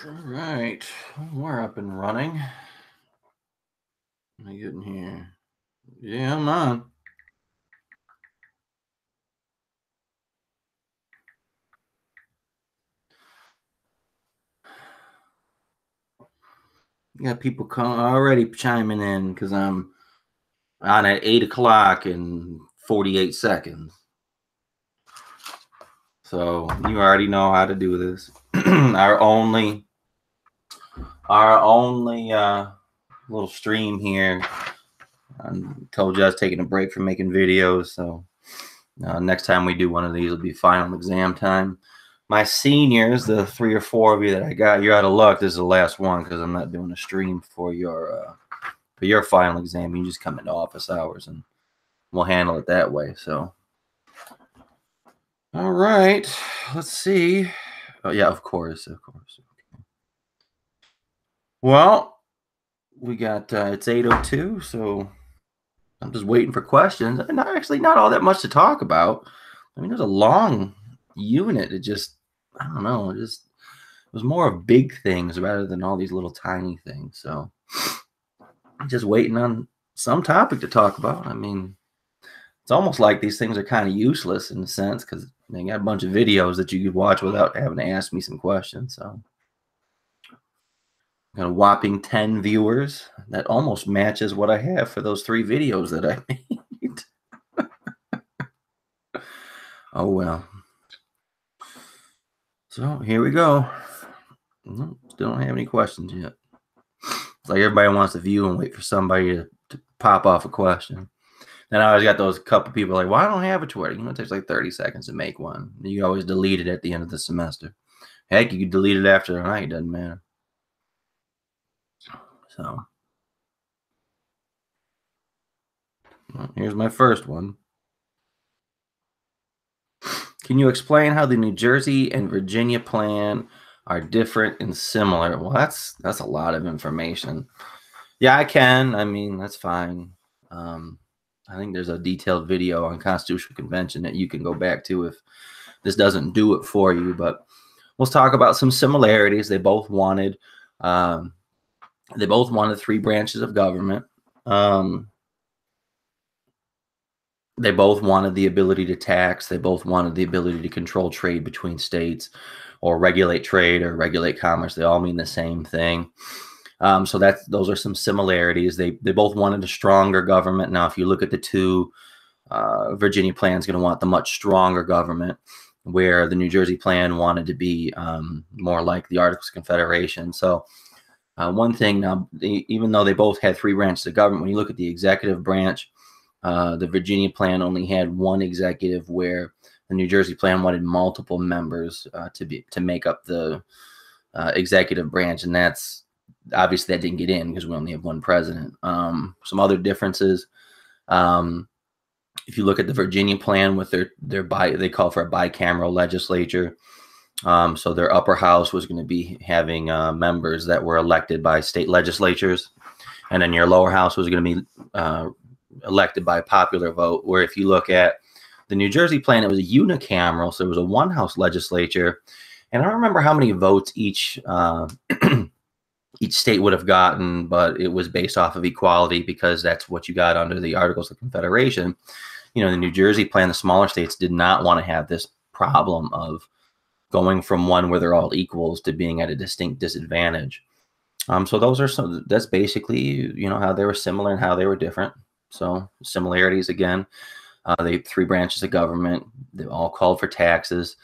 All right, we're up and running. Let me get in here. Yeah, I'm on. You got people already chiming in because I'm on at 8 o'clock in 48 seconds. So you already know how to do this. our only little stream here. I told you I was taking a break from making videos, so next time we do one of these will be final exam time. My seniors, the 3 or 4 of you that I got, you're out of luck. This is the last one because I'm not doing a stream for your final exam. You just come into office hours and we'll handle it that way. So, all right, let's see. Oh yeah, of course. Okay. Well, we got it's 8:02, so I'm just waiting for questions. And not all that much to talk about. I mean, there's a long unit. It just, I don't know, it was more of big things rather than all these little tiny things. So I'm just waiting on some topic to talk about. I mean, it's almost like these things are kind of useless in a sense because they got a bunch of videos that you could watch without having to ask me some questions. So got a whopping 10 viewers. That almost matches what I have for those 3 videos that I made. Oh well. So here we go. Still don't have any questions yet. It's like everybody wants to view and wait for somebody to pop off a question. Then I always got those couple people like, well, I don't have a Twitter. You know, it takes like 30 seconds to make one. You always delete it at the end of the semester. Heck, you could delete it after the night. It doesn't matter. So here's my first one. Can you explain how the New Jersey and Virginia plan are different and similar? Well, that's a lot of information. Yeah, I can. I mean, that's fine. I think there's a detailed video on Constitutional Convention that you can go back to if this doesn't do it for you. But let's talk about some similarities. They both wanted 3 branches of government. They both wanted the ability to tax. They both wanted the ability to control trade between states or regulate trade or regulate commerce. They all mean the same thing. So those are some similarities. They both wanted a stronger government. Now, if you look at the 2, Virginia plan is going to want the much stronger government, where the New Jersey plan wanted to be more like the Articles of Confederation. So one thing now, even though they both had 3 branches of government, when you look at the executive branch, the Virginia plan only had 1 executive, where the New Jersey plan wanted multiple members to make up the executive branch, and that's obviously that didn't get in because we only have 1 president. Some other differences. If you look at the Virginia plan with they call for a bicameral legislature. So their upper house was going to be having members that were elected by state legislatures, and then your lower house was going to be elected by popular vote. Where if you look at the New Jersey plan, it was a unicameral, so it was a 1-house legislature, and I don't remember how many votes each state would have gotten, but it was based off of equality because that's what you got under the Articles of Confederation. You know, the New Jersey plan, the smaller states did not want to have this problem of going from one where they're all equals to being at a distinct disadvantage. So that's basically, you know, how they were similar and how they were different. So similarities again, they 3 branches of government. They all called for taxes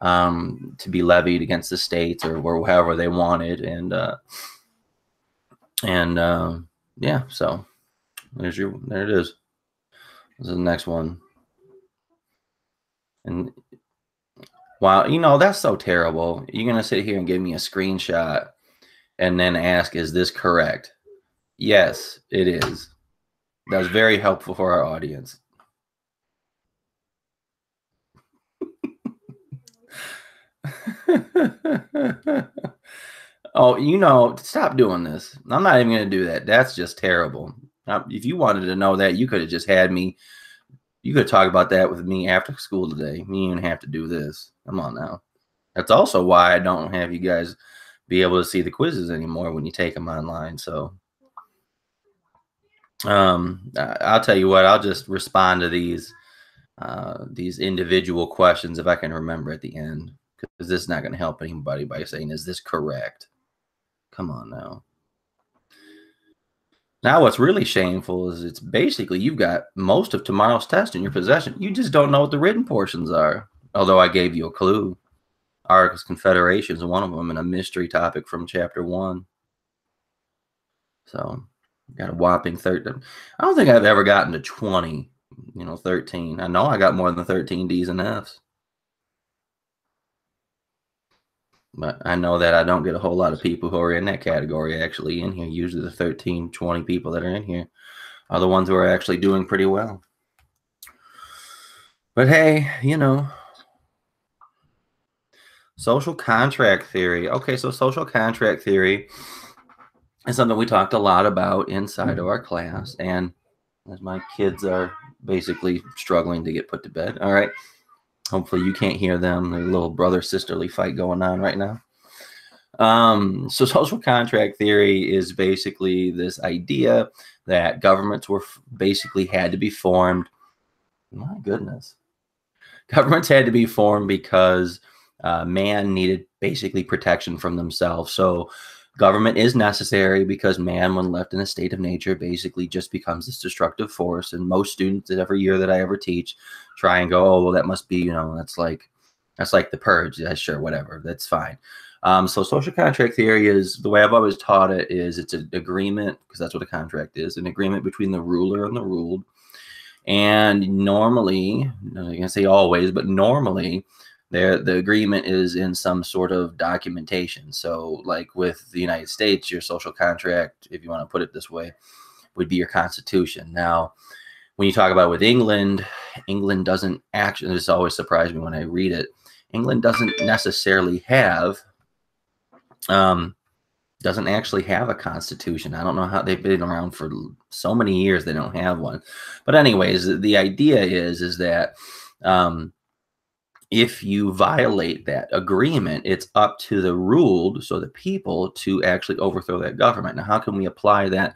to be levied against the states or however they wanted, and yeah. So there it is. This is the next one. And wow, you know, that's so terrible. You're gonna sit here and give me a screenshot and then ask, is this correct? Yes, it is. That's very helpful for our audience. Oh, you know, stop doing this. I'm not even going to do that. That's just terrible. Now, if you wanted to know that, you could have just had me. You could talk about that with me after school today. You didn't have to do this. Come on now. That's also why I don't have you guys be able to see the quizzes anymore when you take them online. So I'll tell you what, I'll just respond to these individual questions if I can remember at the end, because this is not going to help anybody by saying, is this correct? Come on now. Now, what's really shameful is it's basically you've got most of tomorrow's test in your possession. You just don't know what the written portions are. Although I gave you a clue. England Confederation is one of them, and a mystery topic from chapter 1. So, got a whopping 13. I don't think I've ever gotten to 20, 13. I know I got more than 13 D's and F's. But I know that I don't get a whole lot of people who are in that category actually in here. Usually the 13, 20 people that are in here are the ones who are actually doing pretty well. But hey, social contract theory. Okay, so social contract theory is something we talked a lot about inside of our class. And as my kids are basically struggling to get put to bed. All right. Hopefully you can't hear them. There's a little brother-sisterly fight going on right now. So social contract theory is basically this idea that governments were basically had to be formed. My goodness. Governments had to be formed because man needed basically protection from themselves. So government is necessary because man, when left in a state of nature, basically just becomes this destructive force. And most students every year that I ever teach try and go, oh, well, that must be, that's like the purge. Yeah, sure, whatever. That's fine. So social contract theory is, the way I've always taught it is, it's an agreement, because that's what a contract is, an agreement between the ruler and the ruled. And normally, I'm going to say always, but normally, the agreement is in some sort of documentation. So like with the United States, your social contract, if you want to put it this way, would be your constitution. Now, when you talk about with England doesn't actually, this always surprised me when I read it, England doesn't necessarily have, doesn't actually have a constitution. I don't know how, they've been around for so many years, they don't have one. But anyways, the idea is that, if you violate that agreement, it's up to the ruled, so the people, to actually overthrow that government. Now, how can we apply that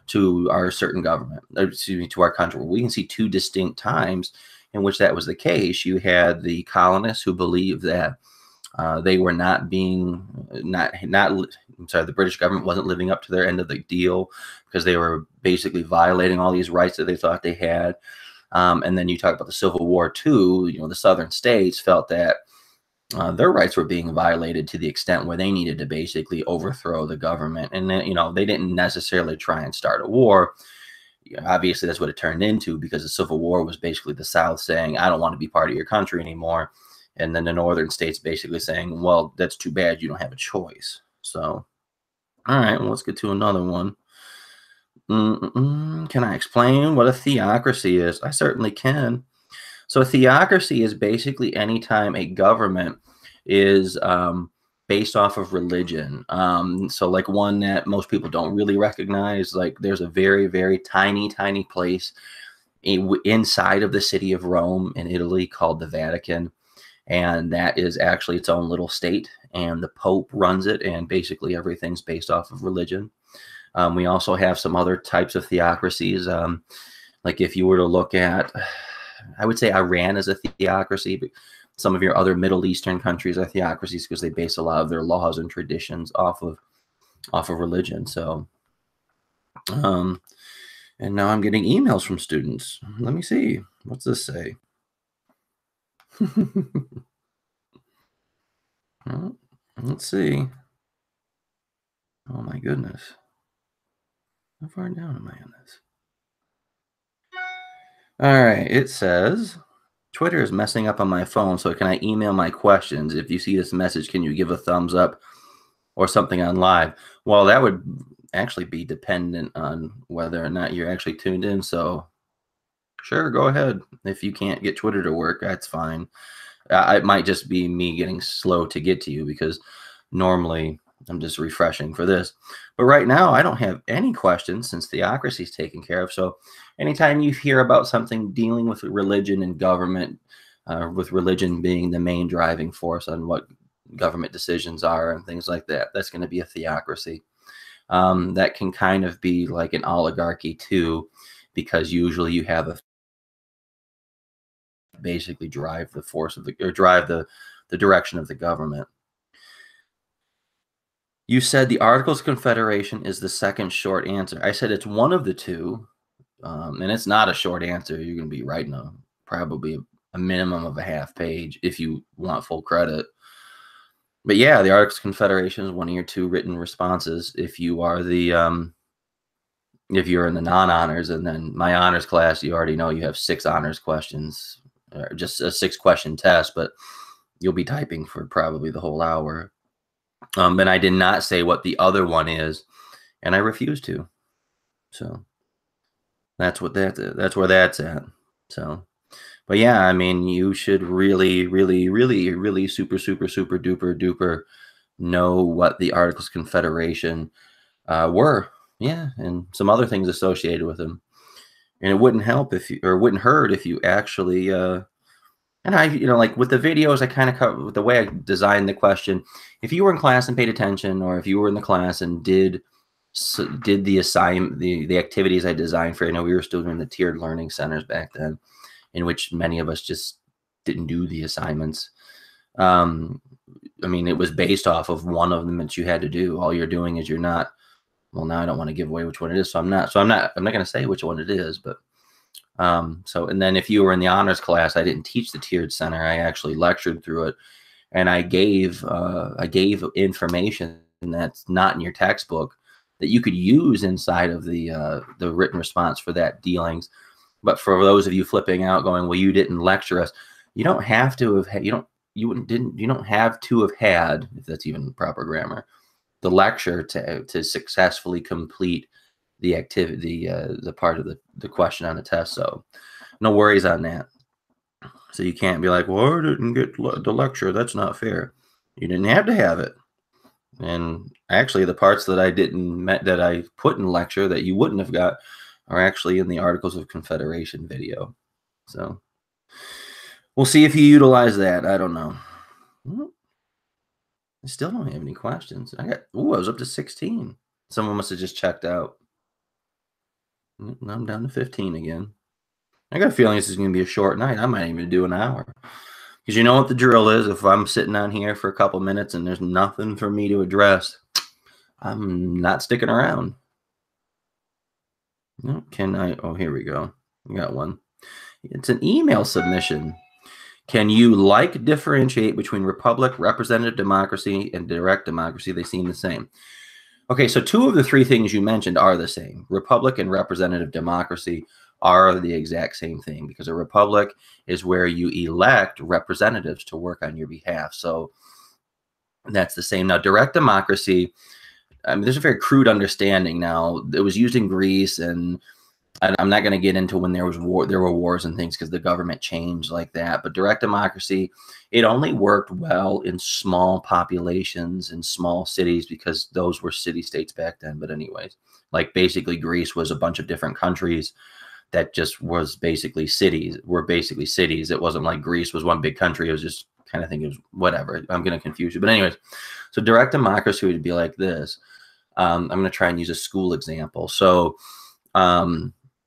to our certain government, excuse me, to our country? Well, we can see two distinct times in which that was the case. You had the colonists who believed that they were the British government wasn't living up to their end of the deal because they were basically violating all these rights that they thought they had. And then you talk about the Civil War too. The southern states felt that their rights were being violated to the extent where they needed to basically overthrow the government. And then, they didn't necessarily try and start a war. Obviously, that's what it turned into, because the Civil War was basically the South saying, I don't want to be part of your country anymore. And then the northern states basically saying, well, that's too bad. You don't have a choice. So, all right, well, let's get to another one. Can I explain what a theocracy is? I certainly can. So a theocracy is basically any time a government is based off of religion. So like one that most people don't really recognize, like there's a very, very tiny, tiny place inside of the city of Rome in Italy called the Vatican. And that is actually its own little state. And the Pope runs it. And basically everything's based off of religion. We also have some other types of theocracies. Like if you were to look at, I would say Iran is a theocracy, but some of your other Middle Eastern countries are theocracies because they base a lot of their laws and traditions off of religion. So, and now I'm getting emails from students. Let me see. What's this say? Well, let's see. Oh my goodness. How far down am I on this? All right, it says, Twitter is messing up on my phone, so can I email my questions? If you see this message, can you give a thumbs up or something on live? Well, that would actually be dependent on whether or not you're actually tuned in, so sure, go ahead. If you can't get Twitter to work, that's fine. It might just be me getting slow to get to you, because normally I'm just refreshing for this. But right now, I don't have any questions since theocracy is taken care of. So anytime you hear about something dealing with religion and government, with religion being the main driving force on what government decisions are and things like that. That's going to be a theocracy. That can kind of be like an oligarchy too, because usually you have a basically drive the force of the, or drive the direction of the government. You said the Articles of Confederation is the second short answer. I said it's one of the two, and it's not a short answer. You're going to be writing probably a minimum of a half page if you want full credit. But yeah, the Articles of Confederation is one of your two written responses if you are the if you're in the non-honors. And then my honors class, you already know you have 6 honors questions, or just a 6-question test, but you'll be typing for probably the whole hour. And I did not say what the other one is, and I refuse to. So that's what that's where that's at. So, but yeah, I mean, you should really, really, really, really super, super, super duper duper know what the Articles of Confederation were. Yeah, and some other things associated with them. And it wouldn't help if you, or wouldn't hurt if you actually and I, like with the videos, I kind of cut with the way I designed the question. If you were in class and paid attention, or if you were in the class and did the assignment, the activities I designed for, I know we were still doing the tiered learning centers back then, in which many of us just didn't do the assignments. I mean, it was based off of one of them that you had to do. All you're doing is you're not, well, now I don't want to give away which one it is. So I'm not going to say which one it is, but so, and then if you were in the honors class, I didn't teach the tiered center. I actually lectured through it, and I gave information that's not in your textbook that you could use inside of the written response for that dealings. But for those of you flipping out going, well, you didn't lecture us, you don't have to have, you don't have to have had, if that's even proper grammar, the lecture to successfully complete the activity, the part of the question on the test. So no worries on that. So you can't be like, well, I didn't get the lecture. That's not fair. You didn't have to have it. And actually the parts that that I put in lecture that you wouldn't have got are actually in the Articles of Confederation video. So we'll see if you utilize that. I don't know. I still don't have any questions. I was up to 16. Someone must have just checked out. Now I'm down to 15 again. I got a feeling this is going to be a short night. I might even do an hour. Because you know what the drill is. If I'm sitting on here for a couple minutes and there's nothing for me to address, I'm not sticking around. Can I? Oh, here we go. We got one. It's an email submission. Can you differentiate between republic, representative democracy, and direct democracy? They seem the same. Okay, so 2 of the 3 things you mentioned are the same. Republic and representative democracy are the exact same thing, because a republic is where you elect representatives to work on your behalf. So that's the same. Now, direct democracy, I mean, there's a very crude understanding now. It was used in Greece, and I'm not going to get into when there were wars and things, because the government changed like that. But direct democracy, it only worked well in small populations in small cities, because those were city-states back then. But anyways, like basically Greece was a bunch of different countries that just was basically cities. It wasn't like Greece was one big country. It was just kind of think it was whatever. I'm going to confuse you. But anyways, so direct democracy would be like this. I'm going to try and use a school example. So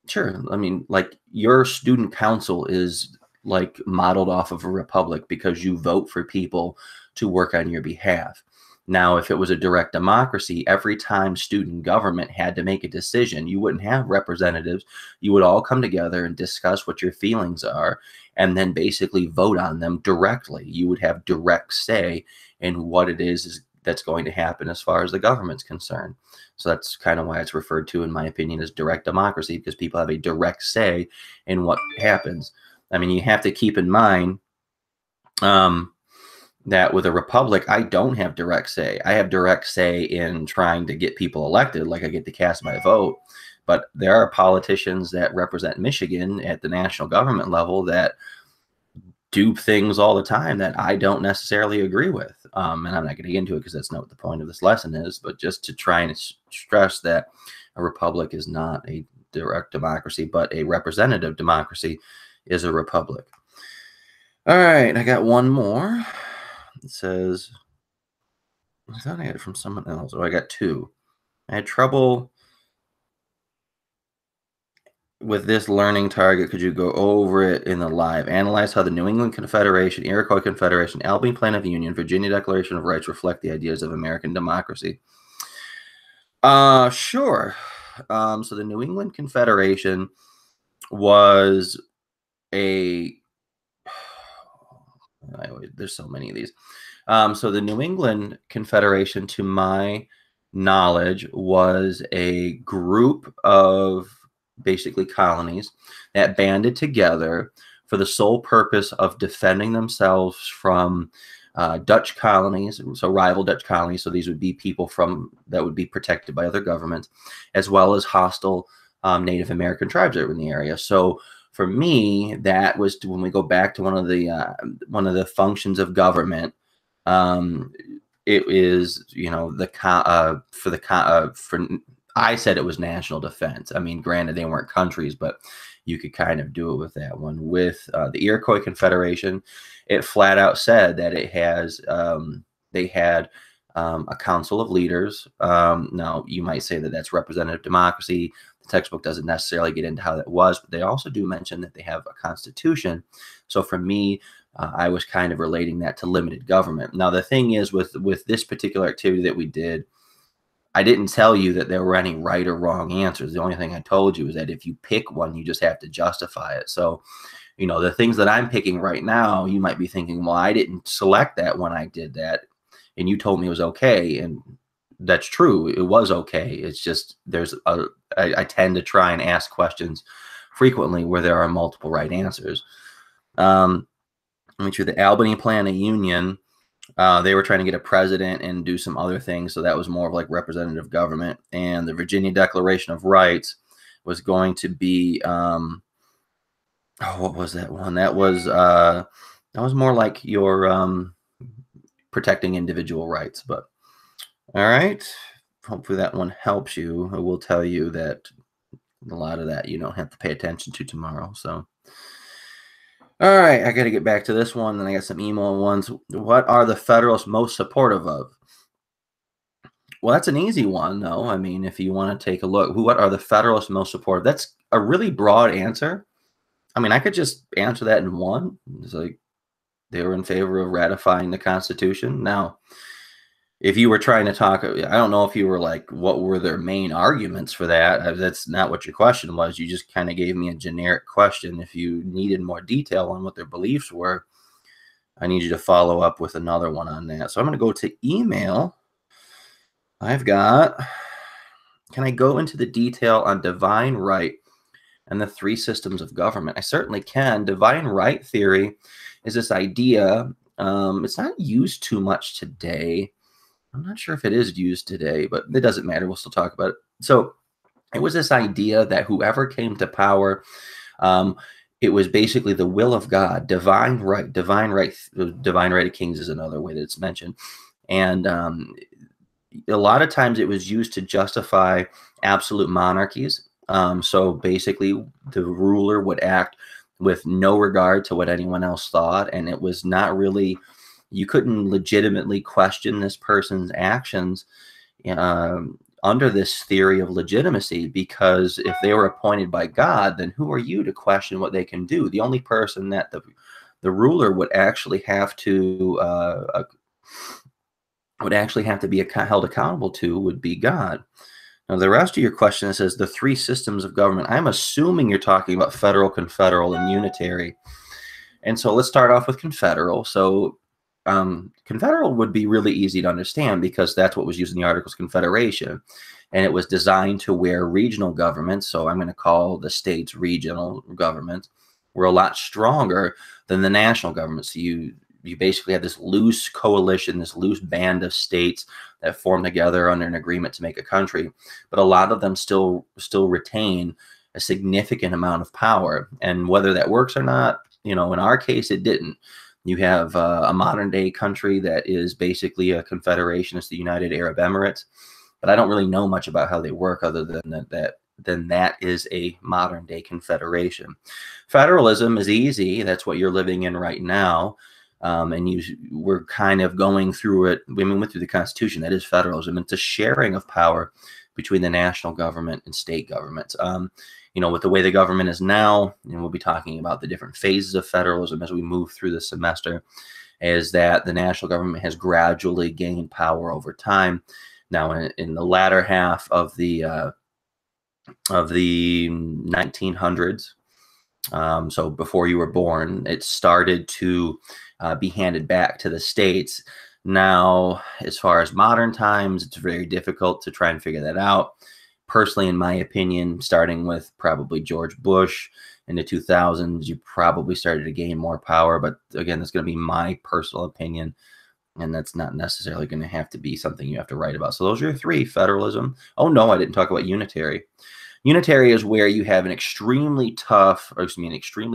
sure. I mean, like your student council is like modeled off of a republic, because you vote for people to work on your behalf. Now, if it was a direct democracy, every time student government had to make a decision, you wouldn't have representatives. You would all come together and discuss what your feelings are, and then basically vote on them directly. You would have direct say in what it is that's going to happen as far as the government's concerned. So that's kind of why it's referred to, in my opinion, as direct democracy, because people have a direct say in what happens. I mean, you have to keep in mind that with a republic, I don't have direct say. I have direct say in trying to get people elected, like I get to cast my vote. But there are politicians that represent Michigan at the national government level that do things all the time that I don't necessarily agree with. And I'm not going to get into it, because that's not what the point of this lesson is, but just to try and stress that a republic is not a direct democracy, but a representative democracy is a republic. All right, I got one more. It says, I thought I had it from someone else. Oh, I got two. I had trouble with this learning target. Could you go over it in the live? Analyze how the New England Confederation, Iroquois Confederation, Albany Plan of Union, Virginia Declaration of Rights reflect the ideas of American democracy. Sure. So the New England Confederation was a there's so many of these. So the New England Confederation, to my knowledge, was a group of basically colonies that banded together for the sole purpose of defending themselves from Dutch colonies, so rival Dutch colonies. So these would be people from that would be protected by other governments, as well as hostile Native American tribes that were in the area. So for me, that was when we go back to one of the functions of government. It is, you know, for I said it was national defense. I mean, granted, they weren't countries, but you could kind of do it with that one. With the Iroquois Confederation, it flat out said that it has they had a council of leaders. Now, you might say that that's representative democracy. The textbook doesn't necessarily get into how that was, but they also do mention that they have a constitution. So for me, I was kind of relating that to limited government. Now, the thing is with this particular activity that we did, I didn't tell you that there were any right or wrong answers. The only thing I told you is that if you pick one, you just have to justify it. So, you know, the things that I'm picking right now, you might be thinking, well, I didn't select that when I did that, and you told me it was okay. And that's true. It was okay. It's just I tend to try and ask questions frequently where there are multiple right answers. Make sure the Albany Plan of Union, they were trying to get a president and do some other things. So that was more of like representative government. And the Virginia Declaration of Rights was going to be, what was that one? That was more like your protecting individual rights. But all right, hopefully that one helps you. I will tell you that a lot of that you don't have to pay attention to tomorrow. So. All right, I got to get back to this one. Then I got some email ones. What are the Federalists most supportive of? Well, that's an easy one, though. I mean, if you want to take a look, what are the Federalists most supportive? That's a really broad answer. I mean, I could just answer that in one. It's like they were in favor of ratifying the Constitution. Now, if you were trying to talk, I don't know if you were like, what were their main arguments for that? That's not what your question was. You just kind of gave me a generic question. If you needed more detail on what their beliefs were, I need you to follow up with another one on that. So I'm going to go to email. I've got, can I go into the detail on divine right and the three systems of government? I certainly can. Divine right theory is this idea. It's not used too much today. I'm not sure if it is used today, but it doesn't matter. We'll still talk about it. So it was this idea that whoever came to power, it was basically the will of God, divine right of kings is another way that it's mentioned. And a lot of times it was used to justify absolute monarchies. So basically the ruler would act with no regard to what anyone else thought. And it was not really, you couldn't legitimately question this person's actions under this theory of legitimacy, because if they were appointed by God, then who are you to question what they can do? The only person that the ruler would actually have to be held accountable to would be God. Now, the rest of your question says the three systems of government. I'm assuming you're talking about federal, confederal, and unitary. And so let's start off with confederal. So confederal would be really easy to understand because that's what was used in the Articles of Confederation. And it was designed to where regional governments, so I'm going to call the states regional governments, were a lot stronger than the national government. So you basically had this loose coalition, this loose band of states that formed together under an agreement to make a country. But a lot of them still retain a significant amount of power. And whether that works or not, in our case, it didn't. You have a modern day country that is basically a confederation. It's the United Arab Emirates. But I don't really know much about how they work other than that is a modern day confederation. Federalism is easy. That's what you're living in right now. And we're kind of going through it. We went through the Constitution. That is federalism. It's a sharing of power between the national government and state governments. With the way the government is now, and we'll be talking about the different phases of federalism as we move through the semester, is that the national government has gradually gained power over time. Now, in the latter half of the 1900s, so before you were born, it started to be handed back to the states. Now, as far as modern times, it's very difficult to try and figure that out. Personally, in my opinion, starting with probably George Bush in the 2000s, you probably started to gain more power. But again, that's going to be my personal opinion, and that's not necessarily going to have to be something you have to write about. So those are your three: federalism. Oh, no, I didn't talk about unitary. Unitary is where you have an extremely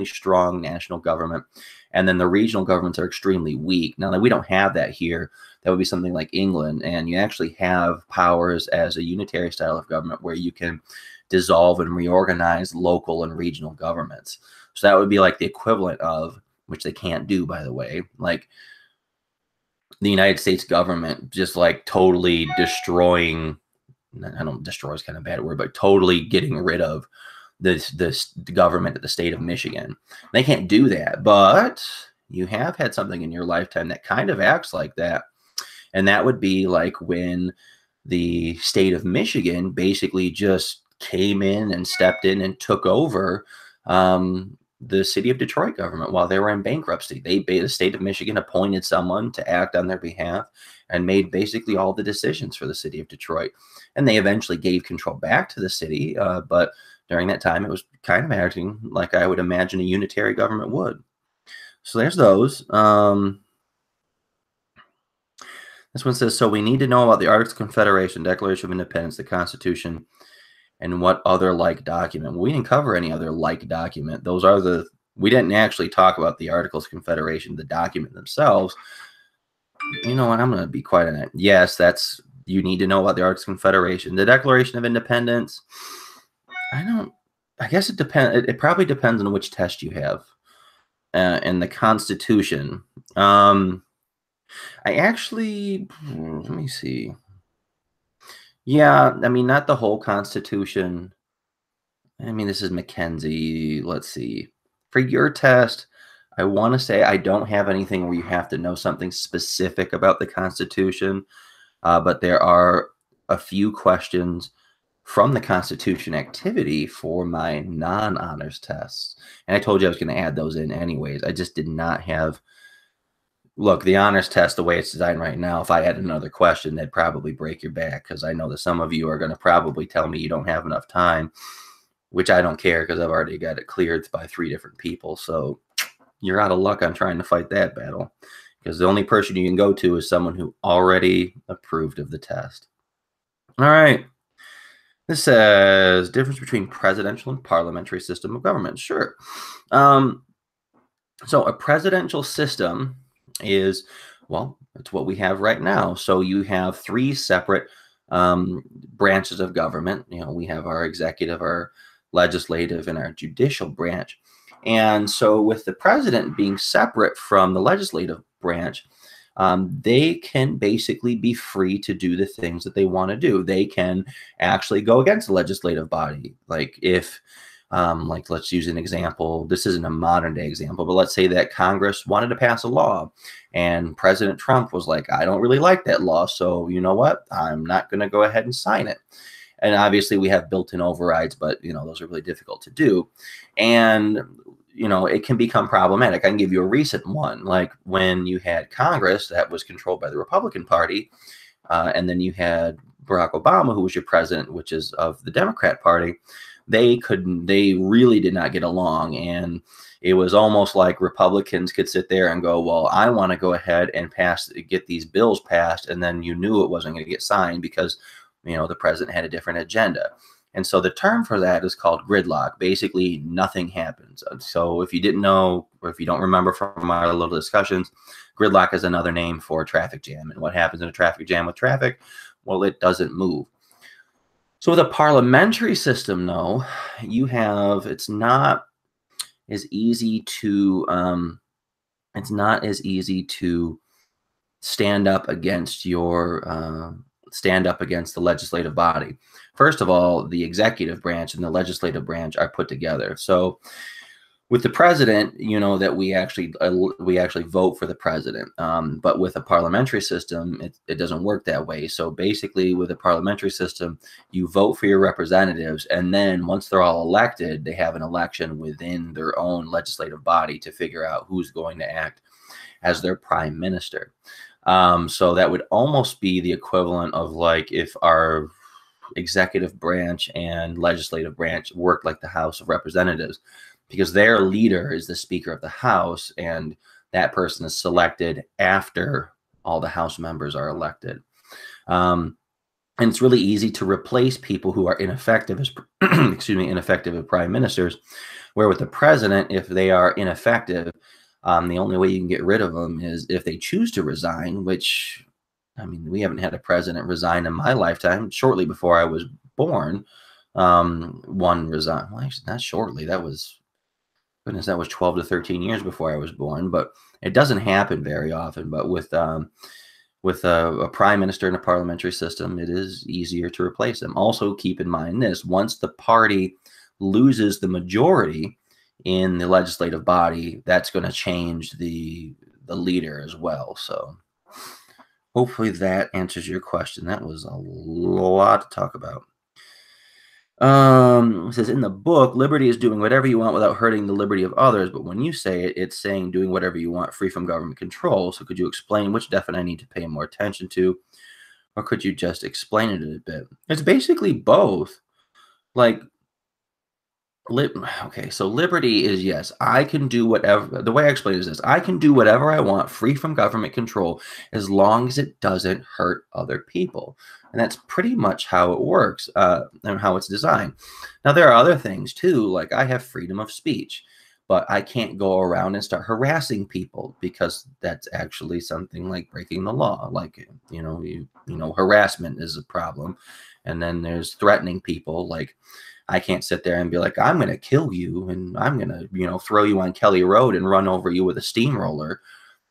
strong national government, and then the regional governments are extremely weak. Now, we don't have that here. That would be something like England, and you actually have powers as a unitary style of government where you can dissolve and reorganize local and regional governments. So that would be like the equivalent of, which they can't do, by the way, like the United States government just like totally destroying, I don't, destroy is kind of a bad word, but totally getting rid of this government of the state of Michigan. They can't do that, but you have had something in your lifetime that kind of acts like that. And that would be like when the state of Michigan basically just came in and stepped in and took over the city of Detroit government while they were in bankruptcy. The state of Michigan appointed someone to act on their behalf and made basically all the decisions for the city of Detroit. And they eventually gave control back to the city, but during that time, it was kind of acting like I would imagine a unitary government would. So there's those. This one says, so we need to know about the Articles of Confederation, Declaration of Independence, the Constitution, and what other like document. Well, we didn't cover any other like document. Those are we didn't actually talk about the Articles of Confederation, the document themselves. You know what? I'm going to be quiet on that. Yes, you need to know about the Articles of Confederation. The Declaration of Independence, I guess it depends. It probably depends on which test you have. And the Constitution. I actually, let me see. Yeah, I mean, not the whole Constitution. I mean, this is Mackenzie. Let's see. For your test, I want to say I don't have anything where you have to know something specific about the Constitution, but there are a few questions from the Constitution activity for my non-honors tests. And I told you I was going to add those in anyways. I just did not have... Look, the honors test, the way it's designed right now, if I add another question, they'd probably break your back, because I know that some of you are going to probably tell me you don't have enough time, which I don't care because I've already got it cleared by 3 different people. So you're out of luck on trying to fight that battle, because the only person you can go to is someone who already approved of the test. All right. This says difference between presidential and parliamentary system of government. Sure. So a presidential system is, well, it's what we have right now. So you have 3 separate branches of government. We have our executive, our legislative, and our judicial branch. And so with the president being separate from the legislative branch, they can basically be free to do the things that they want to do. They can actually go against the legislative body. Like if, like let's use an example. This isn't a modern day example, but let's say that Congress wanted to pass a law and President Trump was like, I don't really like that law. So you know what? I'm not going to go ahead and sign it. And obviously we have built-in overrides, but those are really difficult to do. And it can become problematic. I can give you a recent one, like when you had Congress that was controlled by the Republican Party, and then you had Barack Obama, who was your president, which is of the Democrat Party. They really did not get along, and it was almost like Republicans could sit there and go, well, I want to go ahead and get these bills passed, and then you knew it wasn't going to get signed because the president had a different agenda. And so the term for that is called gridlock. Basically, nothing happens. So if you didn't know, or if you don't remember from our little discussions, gridlock is another name for a traffic jam. And what happens in a traffic jam with traffic? Well, it doesn't move. So with a parliamentary system, though, it's not as easy to it's not as easy to stand up against the legislative body. First of all, the executive branch and the legislative branch are put together. So with the president, you know that we actually vote for the president. But with a parliamentary system, it doesn't work that way. So basically, with a parliamentary system, you vote for your representatives, and then once they're all elected, they have an election within their own legislative body to figure out who's going to act as their prime minister. So that would almost be the equivalent of like if our executive branch and legislative branch worked like the House of Representatives, because their leader is the Speaker of the House, and that person is selected after all the House members are elected. And it's really easy to replace people who are ineffective as ineffective as prime ministers, where with the president, if they are ineffective, the only way you can get rid of them is if they choose to resign, which, I mean, we haven't had a president resign in my lifetime. Shortly before I was born, one resigned. Well, actually, not shortly. That was 12 to 13 years before I was born, but it doesn't happen very often. But with a prime minister in a parliamentary system, it is easier to replace them. Also, keep in mind this: once the party loses the majority in the legislative body, that's going to change the leader as well. So hopefully that answers your question. That was a lot to talk about. It says in the book, liberty is doing whatever you want without hurting the liberty of others. But when you say it, it's saying doing whatever you want, free from government control. So could you explain which definition I need to pay more attention to? Or could you just explain it a bit? It's basically both. Like, okay, so liberty is, yes, I can do whatever. The way I explain it is this: I can do whatever I want, free from government control, as long as it doesn't hurt other people. And that's pretty much how it works, and how it's designed. Now, there are other things too, like I have freedom of speech, but I can't go around and start harassing people, because that's actually something like breaking the law. Like, harassment is a problem. And then there's threatening people. Like, I can't sit there and be like, I'm going to kill you, and I'm going to, throw you on Kelly Road and run over you with a steamroller,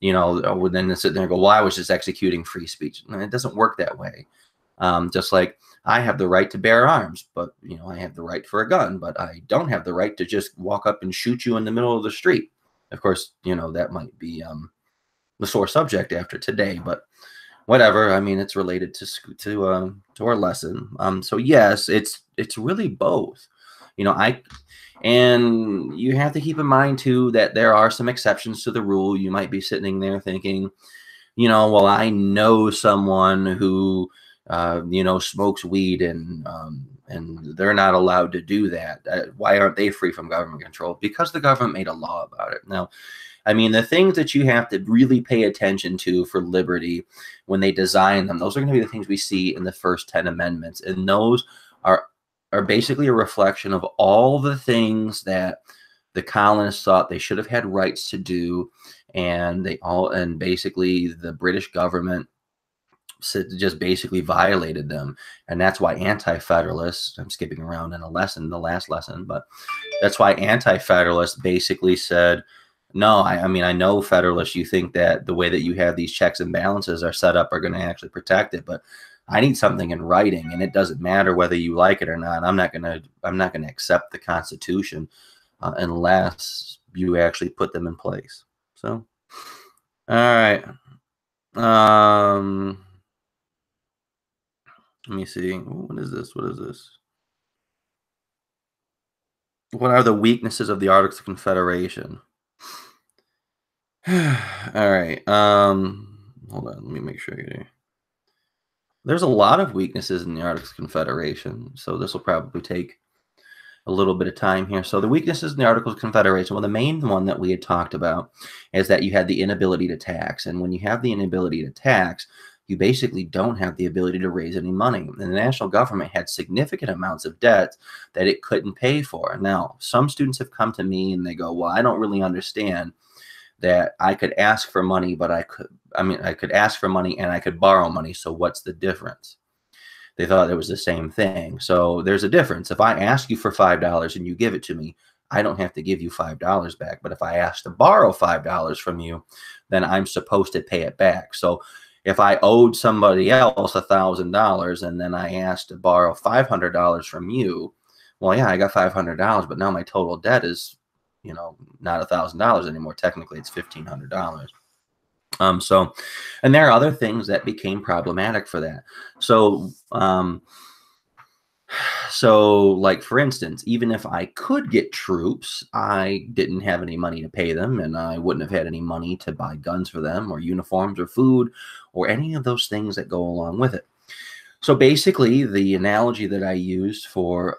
or then sit there and go, well, I was just executing free speech. And it doesn't work that way. Just like I have the right to bear arms, but, I have the right for a gun, but I don't have the right to just walk up and shoot you in the middle of the street. Of course, that might be the sore subject after today, but whatever. I mean, it's related to our lesson. So yes, it's really both. And you have to keep in mind too that there are some exceptions to the rule. You might be sitting there thinking, well, I know someone who smokes weed, and they're not allowed to do that. Why aren't they free from government control? Because the government made a law about it. Now, I mean, the things that you have to really pay attention to for liberty when they design them, those are going to be the things we see in the first 10 amendments. And those are basically a reflection of all the things that the colonists thought they should have had rights to do. And basically the British government just basically violated them. And that's why anti-federalists, I'm skipping around in the last lesson, but that's why anti-federalists basically said, no, I mean, I know Federalists, you think that the way that you have these checks and balances are set up are going to actually protect it, but I need something in writing, and it doesn't matter whether you like it or not. I'm not going to accept the Constitution unless you actually put them in place. So, all right. Let me see. What is this? What are the weaknesses of the Articles of Confederation? All right. Hold on. Let me make sure here. There's a lot of weaknesses in the Articles of Confederation, so this will probably take a little bit of time here. So the weaknesses in the Articles of Confederation, well, the main one that we had talked about is that you had the inability to tax. And when you have the inability to tax, you basically don't have the ability to raise any money. And the national government had significant amounts of debt that it couldn't pay for. Now, some students have come to me and they go, well, I don't really understand that I could ask for money, but I could ask for money and I could borrow money. So what's the difference? They thought it was the same thing. So there's a difference. If I ask you for $5 and you give it to me, I don't have to give you $5 back. But if I ask to borrow $5 from you, then I'm supposed to pay it back. So if I owed somebody else $1,000 and then I asked to borrow $500 from you, well, yeah, I got $500, but now my total debt is, not $1,000 anymore. Technically, it's $1,500. And there are other things that became problematic for that. So like, for instance, even if I could get troops, I didn't have any money to pay them, and I wouldn't have had any money to buy guns for them or uniforms or food or any of those things that go along with it. So basically, the analogy that I used for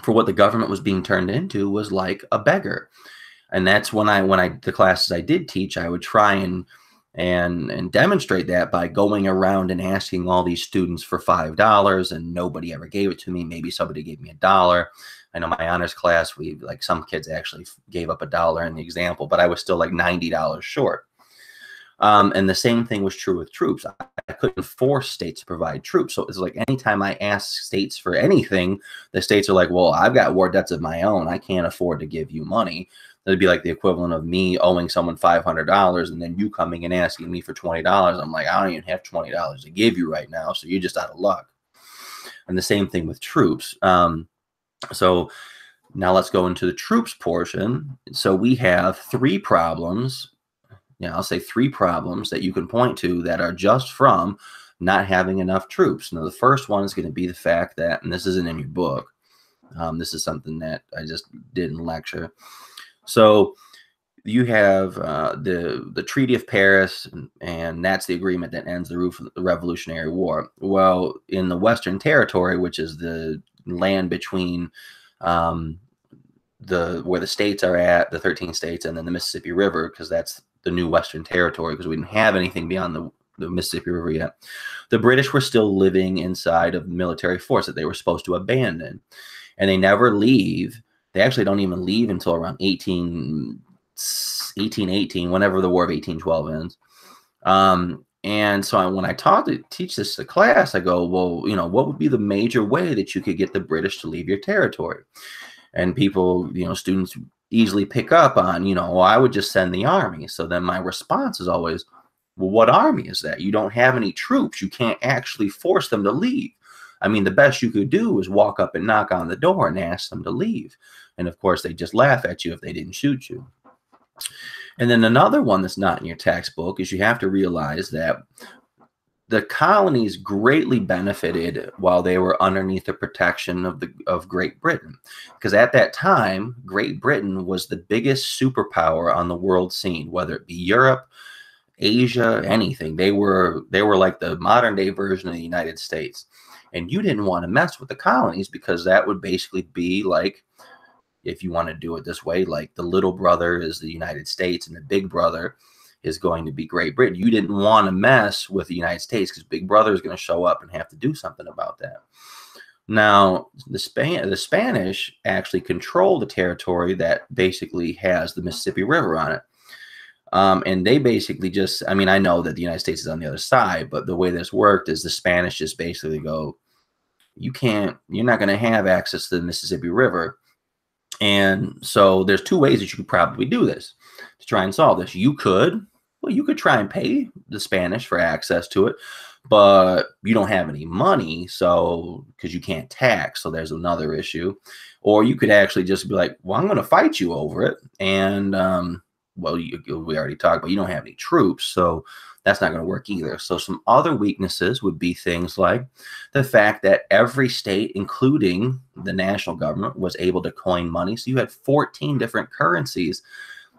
what the government was being turned into was like a beggar. And that's when the classes I did teach, I would try and demonstrate that by going around and asking all these students for $5, and nobody ever gave it to me. Maybe somebody gave me $1. I know my honors class, some kids actually gave up $1 in the example, but I was still like $90 short. And the same thing was true with troops. I couldn't force states to provide troops. So it's like anytime I ask states for anything, the states are like, well, I've got war debts of my own. I can't afford to give you money. That'd be like the equivalent of me owing someone $500 and then you coming and asking me for $20. I'm like, I don't even have $20 to give you right now. So you're just out of luck. And the same thing with troops. So now let's go into the troops portion. So we have three problems. I'll say three problems that you can point to that are just from not having enough troops. Now, the first one is going to be the fact that, and this isn't in your book, this is something that I just did in lecture. So you have the Treaty of Paris, and that's the agreement that ends the Revolutionary War. Well, in the Western Territory, which is the land between where the states are at, the 13 states, and then the Mississippi River, because that's the new Western Territory, because we didn't have anything beyond the Mississippi River yet. The British were still living inside of military force that they were supposed to abandon, and they never leave. They actually don't even leave until around 1818, whenever the War of 1812 ends. And so when I teach this to class, I go, well, what would be the major way that you could get the British to leave your territory? And people, students easily pick up on, well, I would just send the army. So then my response is always, well, what army is that? You don't have any troops. You can't actually force them to leave. I mean, the best you could do is walk up and knock on the door and ask them to leave. And of course, they just laugh at you if they didn't shoot you. And then another one that's not in your textbook is you have to realize that the colonies greatly benefited while they were underneath the protection of Great Britain, because at that time, Great Britain was the biggest superpower on the world scene, whether it be Europe, Asia, anything. They were like the modern day version of the United States. And you didn't want to mess with the colonies, because that would basically be like, if you want to do it this way, like the little brother is the United States and the big brother is going to be Great Britain. You didn't want to mess with the United States, because Big Brother is going to show up and have to do something about that. Now, the Spanish actually control the territory that basically has the Mississippi River on it. And they basically just, I mean, I know that the United States is on the other side, but the way this worked is the Spanish just basically go, you're not going to have access to the Mississippi River. And so there's two ways that you could probably do this to try and solve this. You could try and pay the Spanish for access to it, but you don't have any money, so because you can't tax, so there's another issue. Or you could actually just be like, well, I'm going to fight you over it, and well, we already talked about you don't have any troops, so that's not going to work either. So some other weaknesses would be things like the fact that every state, including the national government, was able to coin money. So you had 14 different currencies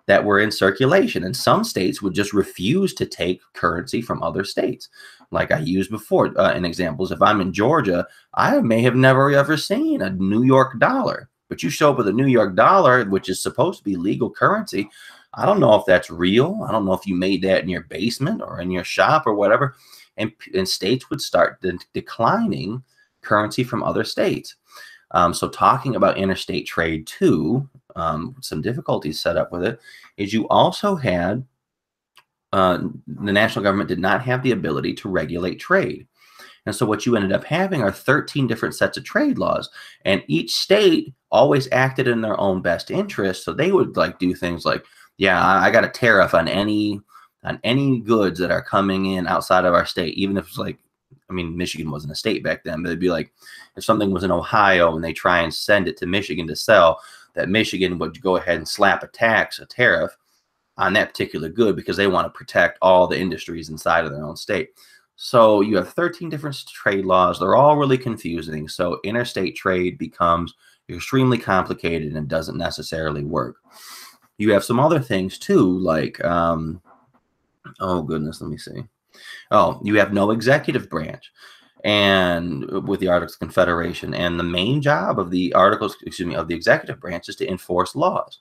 that were in circulation, and some states would just refuse to take currency from other states. Like I used before in examples, if I'm in Georgia, I may have never ever seen a New York dollar, but you show up with a New York dollar, which is supposed to be legal currency. I don't know if that's real. I don't know if you made that in your basement or in your shop or whatever. And states would start declining currency from other states. So talking about interstate trade too, some difficulties set up with it, is you also had the national government did not have the ability to regulate trade. And so what you ended up having are 13 different sets of trade laws, and each state always acted in their own best interest. So they would like do things like, yeah, I got a tariff on any goods that are coming in outside of our state, even if it's like, I mean, Michigan wasn't a state back then, but it'd be like if something was in Ohio and they try and send it to Michigan to sell, that Michigan would go ahead and slap a tariff on that particular good because they want to protect all the industries inside of their own state. So you have 13 different trade laws. They're all really confusing. So interstate trade becomes extremely complicated and doesn't necessarily work. You have some other things too, like, oh goodness, let me see. Oh, you have no executive branch, and with the Articles of Confederation, and the main job of the executive branch is to enforce laws.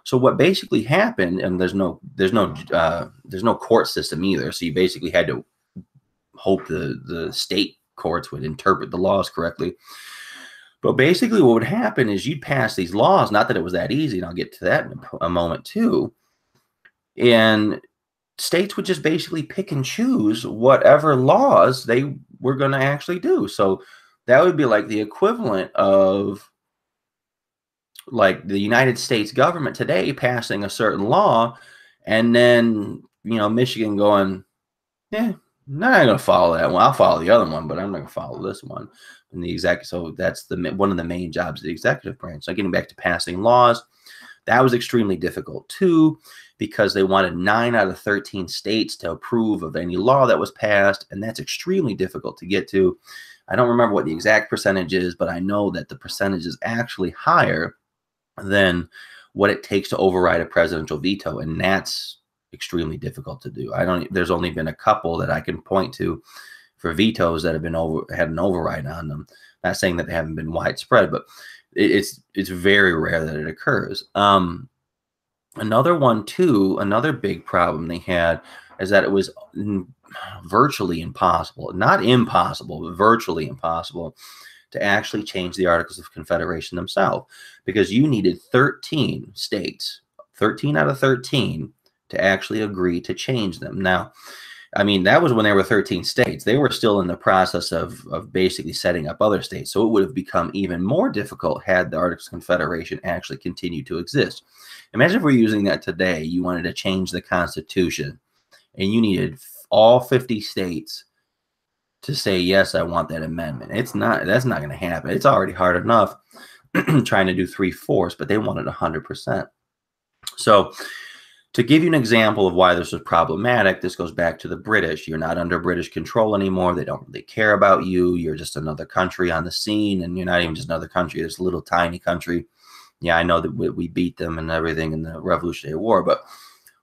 So what basically happened, and there's no court system either. So you basically had to hope the state courts would interpret the laws correctly. But basically what would happen is you'd pass these laws, not that it was that easy, and I'll get to that in a moment too, and states would just basically pick and choose whatever laws they were going to actually do. So that would be like the equivalent of like the United States government today passing a certain law, and then, Michigan going, yeah, no, I'm not going to follow that one. I'll follow the other one, but I'm not going to follow this one. And so that's one of the main jobs of the executive branch. So getting back to passing laws, that was extremely difficult too, because they wanted 9 out of 13 states to approve of any law that was passed, and that's extremely difficult to get to. I don't remember what the exact percentage is, but I know that the percentage is actually higher than what it takes to override a presidential veto, and that's extremely difficult to do. There's only been a couple that I can point to for vetoes that have had an override on them. Not saying that they haven't been widespread, but it's very rare that it occurs. Another one too, another big problem they had is that it was virtually impossible, not impossible, but virtually impossible to actually change the Articles of Confederation themselves, because you needed 13 states, 13 out of 13, to actually agree to change them. Now, I mean, that was when there were 13 states. They were still in the process of basically setting up other states. So it would have become even more difficult had the Articles of Confederation actually continued to exist. Imagine if we're using that today. You wanted to change the Constitution, and you needed all 50 states to say, yes, I want that amendment. That's not going to happen. It's already hard enough trying to do 3/4, but they wanted 100%. So to give you an example of why this was problematic, this goes back to the British. You're not under British control anymore. They don't really care about you. You're just another country on the scene, and you're not even just another country. This little tiny country. Yeah, I know that we beat them and everything in the Revolutionary War, but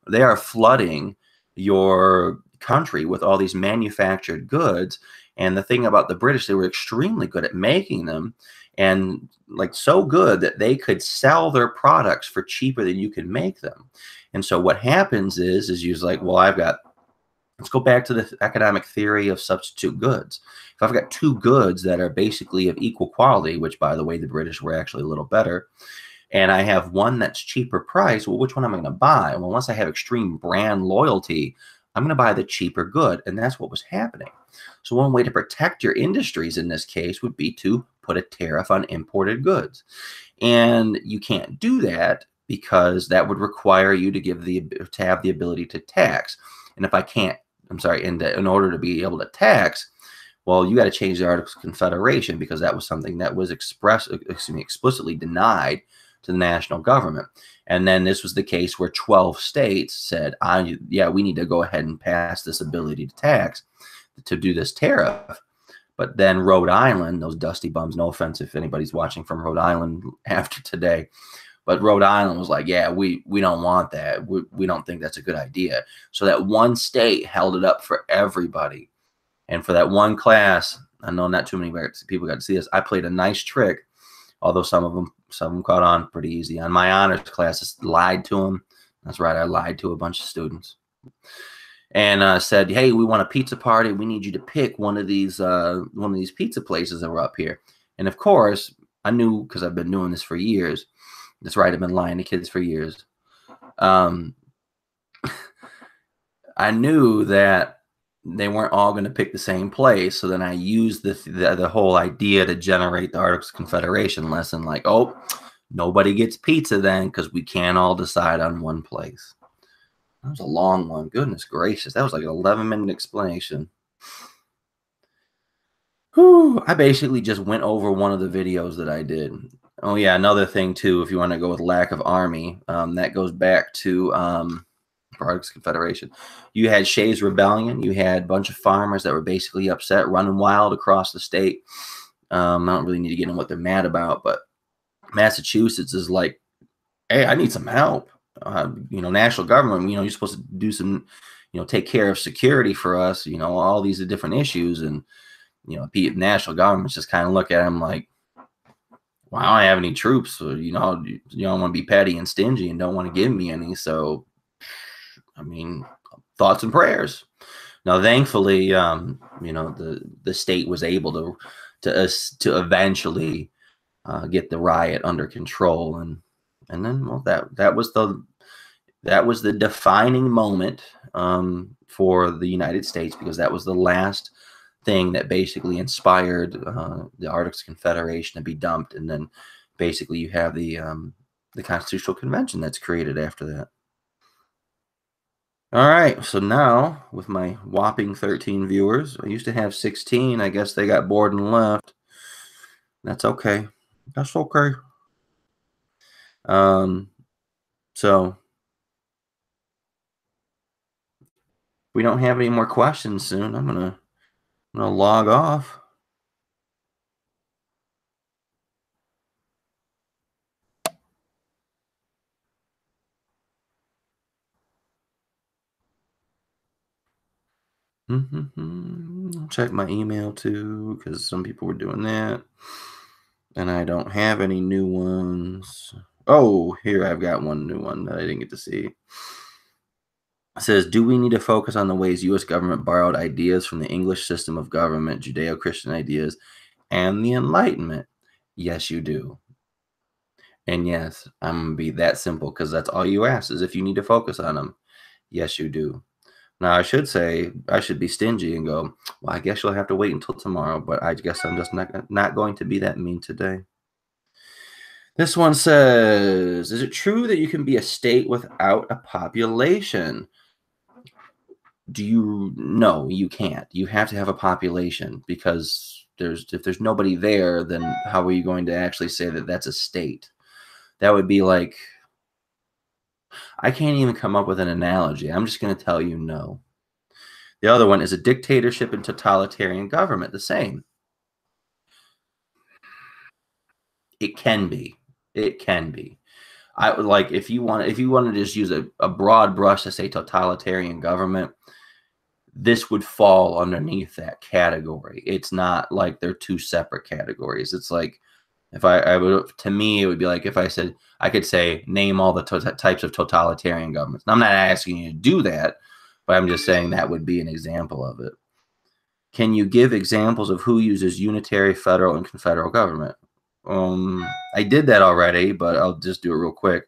they are flooding your country with all these manufactured goods. And the thing about the British, they were extremely good at making them, and like so good that they could sell their products for cheaper than you could make them. And so what happens is you're like, well, let's go back to the economic theory of substitute goods. If I've got two goods that are basically of equal quality, which by the way, the British were actually a little better, and I have one that's cheaper price, well, which one am I going to buy? Well, unless I have extreme brand loyalty, I'm going to buy the cheaper good. And that's what was happening. So one way to protect your industries in this case would be to put a tariff on imported goods. And you can't do that because that would require you to have the ability to tax. And if I can't, in order to be able to tax, well, you got to change the Articles of Confederation, because that was something that was explicitly denied to the national government. And then this was the case where 12 states said, yeah, we need to go ahead and pass this ability to tax, to do this tariff. But then Rhode Island, those dusty bums, no offense if anybody's watching from Rhode Island after today, but Rhode Island was like, yeah, we don't want that. We don't think that's a good idea. So that one state held it up for everybody. And for that one class, I know not too many people got to see this, I played a nice trick, although some of them caught on pretty easy. On my honors class, I lied to them. That's right, I lied to a bunch of students. And said, hey, we want a pizza party. We need you to pick one of these pizza places that were up here. And of course, I knew, because I've been doing this for years. That's right, I've been lying to kids for years. I knew that they weren't all going to pick the same place. So then I used the whole idea to generate the Articles of Confederation lesson. Like, oh, nobody gets pizza then because we can't all decide on one place. That was a long one. Goodness gracious. That was like an 11-minute explanation. Whew, I basically just went over one of the videos that I did. Oh, yeah, another thing, too, if you want to go with lack of army, that goes back to Articles of Confederation. You had Shays' Rebellion. You had a bunch of farmers that were basically upset, running wild across the state. I don't really need to get into what they're mad about, but Massachusetts is like, hey, I need some help. National government, you're supposed to do some, take care of security for us, all these are different issues. And, national governments just kind of look at them like, well, I don't have any troops. So, you don't want to be petty and stingy and don't want to give me any. So, I mean, thoughts and prayers. Now, thankfully, the state was able to eventually get the riot under control, and then, well, that was the defining moment for the United States, because that was the last thing that basically inspired the Articles of Confederation to be dumped, and then basically you have the Constitutional Convention that's created after that. All right, so now with my whopping 13 viewers, I used to have 16. I guess they got bored and left. That's okay. That's okay. So we don't have any more questions soon. I'm gonna log off. I'll check my email too, because some people were doing that. And I don't have any new ones. Oh, here I've got one new one that I didn't get to see. It says, do we need to focus on the ways U.S. government borrowed ideas from the English system of government, Judeo-Christian ideas, and the Enlightenment? Yes, you do. And yes, I'm going to be that simple, because that's all you ask, is if you need to focus on them. Yes, you do. Now, I should say, I should be stingy and go, well, I guess you'll have to wait until tomorrow, but I guess I'm just not going to be that mean today. This one says, is it true that you can be a state without a population? No, you can't. You have to have a population, because if there's nobody there, then how are you going to actually say that that's a state? That would be like, I can't even come up with an analogy. I'm just going to tell you no. The other one is a dictatorship and totalitarian government. The same. It can be. It can be. I would like, if you want to just use a broad brush to say totalitarian government, this would fall underneath that category. It's not like they're two separate categories. It's like, if I would, to me, it would be like if I said, I could say, name all the types of totalitarian governments. And I'm not asking you to do that, but I'm just saying that would be an example of it. Can you give examples of who uses unitary, federal, and confederal government? I did that already, but I'll just do it real quick.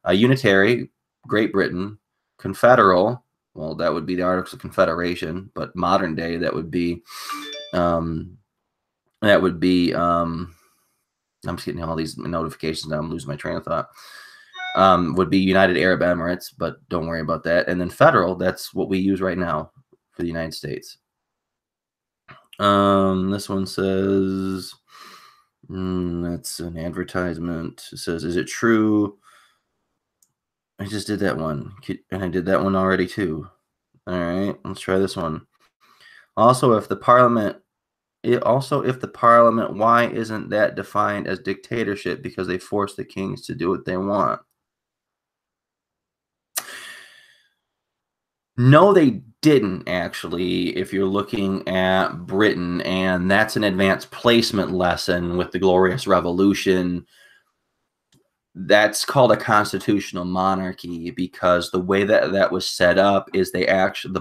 Unitary, Great Britain. Confederal, well, that would be the Articles of Confederation, but modern day, that would be I'm just getting all these notifications now. I'm losing my train of thought. Would be United Arab Emirates, but don't worry about that. And then federal, that's what we use right now for the United States. This one says, that's an advertisement. It says, is it true? I just did that one, and I did that one already too. All right, let's try this one. Also, if the parliament, why isn't that defined as dictatorship? Because they force the kings to do what they want. No, they didn't, actually, if you're looking at Britain, and that's an advanced placement lesson with the Glorious Revolution. That's called a constitutional monarchy, because the way that was set up is they actually,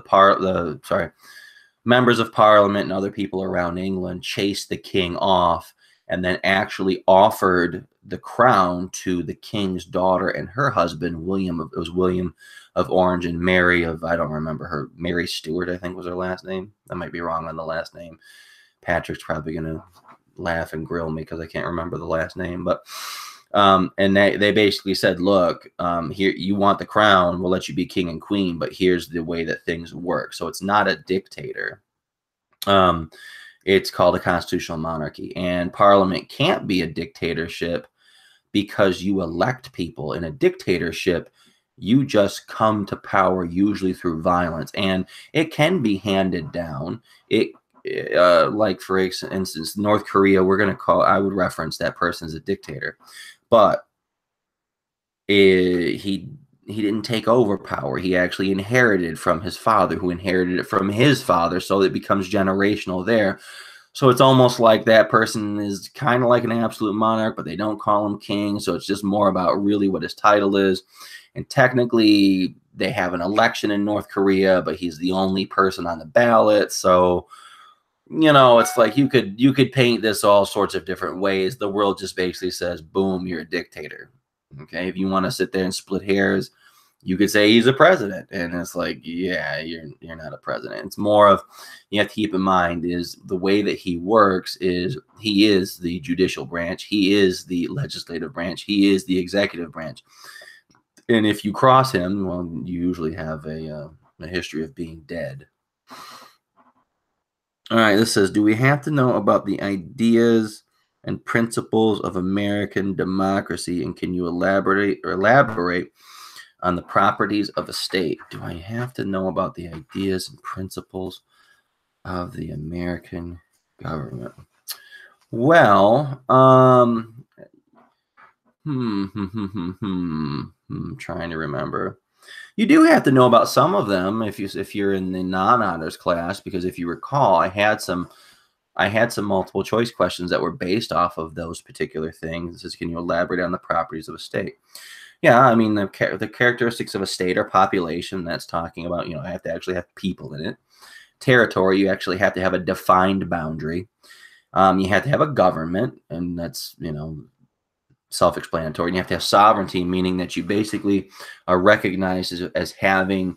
members of parliament and other people around England chased the king off, and then actually offered the crown to the king's daughter and her husband, William. It was William of Orange and Mary of, I don't remember her, Mary Stuart, I think was her last name. I might be wrong on the last name. Patrick's probably going to laugh and grill me because I can't remember the last name. But and they basically said, look, here, you want the crown, we'll let you be king and queen, but here's the way that things work. So it's not a dictator. It's called a constitutional monarchy, and Parliament can't be a dictatorship because you elect people. In a dictatorship, you just come to power usually through violence, and it can be handed down. It like, for instance, North Korea, I would reference that person as a dictator, but he didn't take over power. He actually inherited from his father, who inherited it from his father, so it becomes generational there. So it's almost like that person is kind of like an absolute monarch, but they don't call him king. So it's just more about really what his title is. And technically, they have an election in North Korea, but he's the only person on the ballot. So, you know, it's like you could paint this all sorts of different ways. The world just basically says, boom, you're a dictator. Okay, if you want to sit there and split hairs, you could say he's a president, and it's like, yeah, you're not a president. It's more of, you have to keep in mind, is the way that he works is he is the judicial branch, he is the legislative branch, he is the executive branch, and if you cross him, well, you usually have a history of being dead. All right, this says, do we have to know about the ideas and principles of American democracy, and can you elaborate on the properties of a state? Do I have to know about the ideas and principles of the American government? Well, I'm trying to remember. You do have to know about some of them if you're in the non-honors class, because if you recall, I had some multiple choice questions that were based off of those particular things. It says, can you elaborate on the properties of a state? Yeah, I mean, the characteristics of a state are population. That's talking about, I have to actually have people in it. Territory, you actually have to have a defined boundary. You have to have a government, and that's, self-explanatory. And you have to have sovereignty, meaning that you basically are recognized as having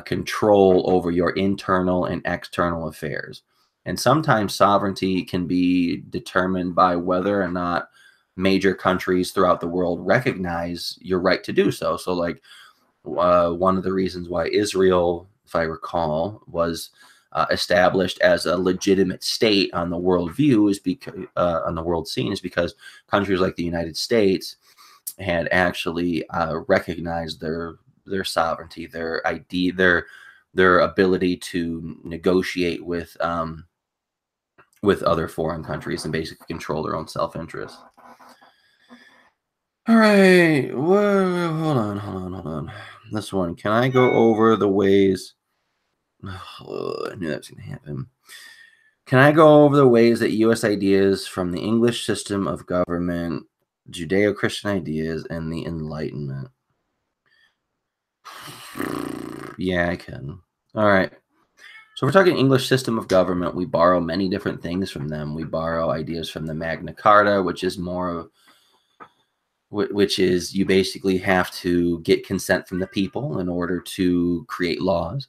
control over your internal and external affairs. And sometimes sovereignty can be determined by whether or not major countries throughout the world recognize your right to do so. So, like, one of the reasons why Israel, if I recall, was established as a legitimate state on the world view is because on the world scene is because countries like the United States had actually recognized their sovereignty, their ability to negotiate with other foreign countries and basically control their own self-interest. All right, whoa, hold on. This one, can I go over the ways? Oh, I knew that was going to happen. Can I go over the ways that U.S. ideas from the English system of government, Judeo-Christian ideas, and the Enlightenment? Yeah, I can. All right. So we're talking English system of government. We borrow many different things from them. We borrow ideas from the Magna Carta, which is you basically have to get consent from the people in order to create laws.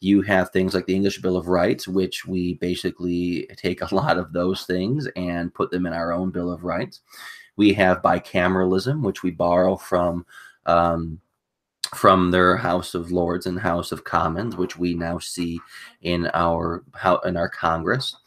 You have things like the English Bill of Rights, which we basically take a lot of those things and put them in our own Bill of Rights. We have bicameralism, which we borrow from their House of Lords and House of Commons, which we now see in our Congress.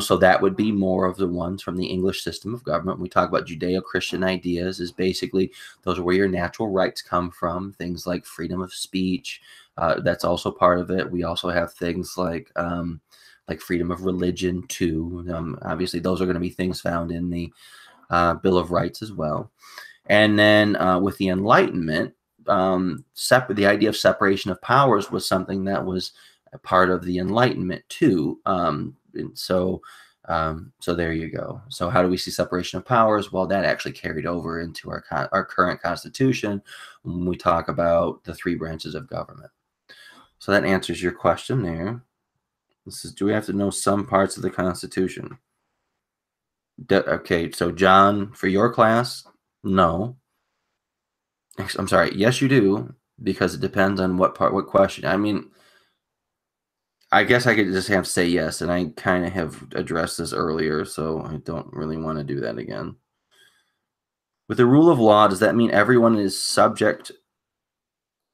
So that would be more of the ones from the English system of government. When we talk about Judeo-Christian ideas, is basically those are where your natural rights come from. Things like freedom of speech, that's also part of it. We also have things like freedom of religion too. Obviously, those are going to be things found in the Bill of Rights as well. And then with the Enlightenment, the idea of separation of powers was something that was a part of the Enlightenment too. And so there you go. So how do we see separation of powers? Well, that actually carried over into our current Constitution when we talk about the three branches of government. So that answers your question there. This is, do we have to know some parts of the Constitution? Okay, so John, for your class, no. I'm sorry. Yes, you do, because it depends on what question. I mean, I guess I could just have to say yes, and I kind of have addressed this earlier, so I don't really want to do that again. With the rule of law, does that mean everyone is subject?